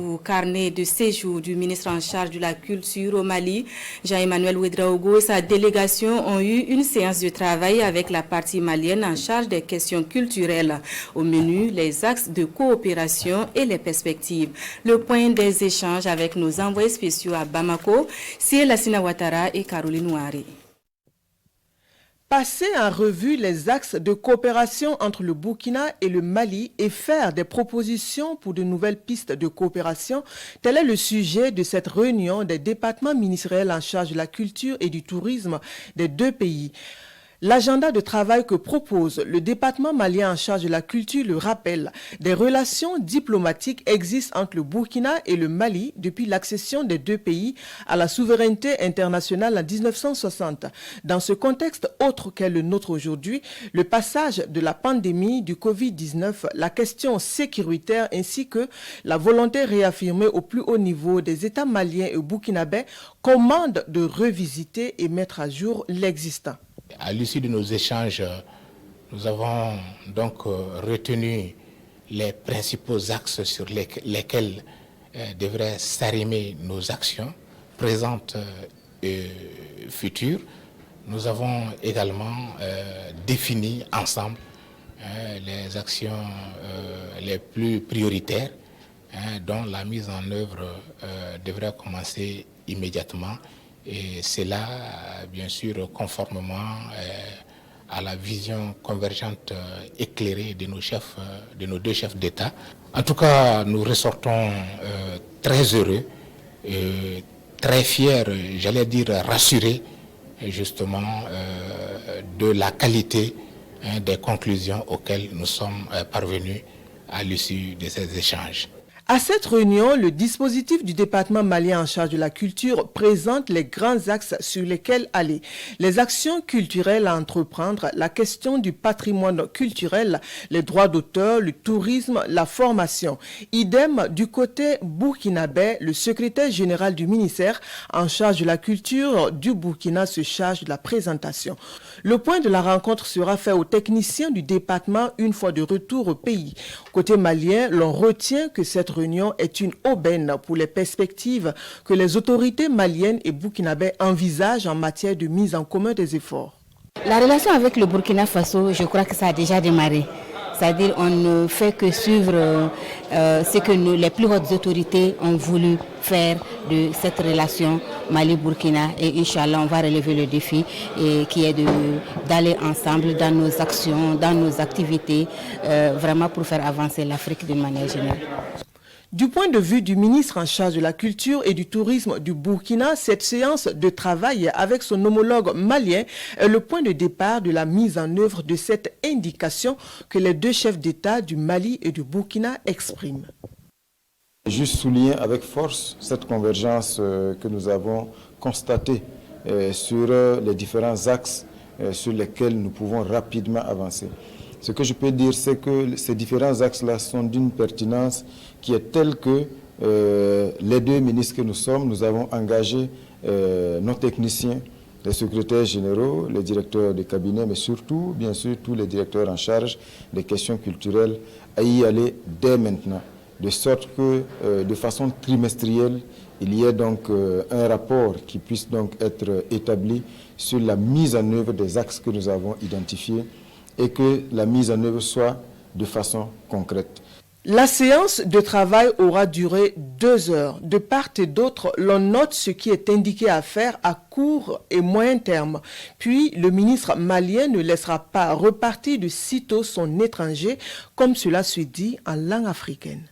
Au carnet de séjour du ministre en charge de la culture au Mali, Jean-Emmanuel Ouedraogo et sa délégation ont eu une séance de travail avec la partie malienne en charge des questions culturelles. Au menu, les axes de coopération et les perspectives. Le point des échanges avec nos envoyés spéciaux à Bamako, c'est Lassina Ouattara et Caroline Ouari. Passer en revue les axes de coopération entre le Burkina et le Mali et faire des propositions pour de nouvelles pistes de coopération, tel est le sujet de cette réunion des départements ministériels en charge de la culture et du tourisme des deux pays. L'agenda de travail que propose le département malien en charge de la culture le rappelle. Des relations diplomatiques existent entre le Burkina et le Mali depuis l'accession des deux pays à la souveraineté internationale en 1960. Dans ce contexte autre qu'est le nôtre aujourd'hui, le passage de la pandémie du Covid-19, la question sécuritaire ainsi que la volonté réaffirmée au plus haut niveau des États maliens et burkinabés commandent de revisiter et mettre à jour l'existant. À l'issue de nos échanges, nous avons donc retenu les principaux axes sur lesquels devraient s'arrimer nos actions présentes et futures. Nous avons également défini ensemble les actions les plus prioritaires dont la mise en œuvre devrait commencer immédiatement. Et c'est là, bien sûr, conformément à la vision convergente éclairée de nos chefs, de nos deux chefs d'État. En tout cas, nous ressortons très heureux, très fiers, j'allais dire rassurés, justement, de la qualité des conclusions auxquelles nous sommes parvenus à l'issue de ces échanges. À cette réunion, le dispositif du département malien en charge de la culture présente les grands axes sur lesquels aller. Les actions culturelles à entreprendre, la question du patrimoine culturel, les droits d'auteur, le tourisme, la formation. Idem du côté burkinabé, le secrétaire général du ministère en charge de la culture du Burkina se charge de la présentation. Le point de la rencontre sera fait aux techniciens du département une fois de retour au pays. Côté malien, l'on retient que cette réunion est une aubaine pour les perspectives que les autorités maliennes et burkinabées envisagent en matière de mise en commun des efforts. La relation avec le Burkina Faso, je crois que ça a déjà démarré. C'est-à-dire on ne fait que suivre ce que les plus hautes autorités ont voulu faire de cette relation Mali-Burkina. Et Inch'Allah, on va relever le défi qui est d'aller ensemble dans nos actions, dans nos activités, vraiment pour faire avancer l'Afrique d'une manière générale. Du point de vue du ministre en charge de la culture et du tourisme du Burkina, cette séance de travail avec son homologue malien est le point de départ de la mise en œuvre de cette indication que les deux chefs d'État du Mali et du Burkina expriment. Juste souligner avec force cette convergence que nous avons constatée sur les différents axes sur lesquels nous pouvons rapidement avancer. Ce que je peux dire, c'est que ces différents axes-là sont d'une pertinence qui est telle que les deux ministres que nous sommes, nous avons engagé nos techniciens, les secrétaires généraux, les directeurs de cabinet, mais surtout, bien sûr, tous les directeurs en charge des questions culturelles à y aller dès maintenant, de sorte que de façon trimestrielle, il y ait donc un rapport qui puisse donc être établi sur la mise en œuvre des axes que nous avons identifiés et que la mise en œuvre soit de façon concrète. La séance de travail aura duré 2 heures. De part et d'autre, l'on note ce qui est indiqué à faire à court et moyen terme. Puis, le ministre malien ne laissera pas repartir de sitôt son étranger, comme cela se dit en langue africaine.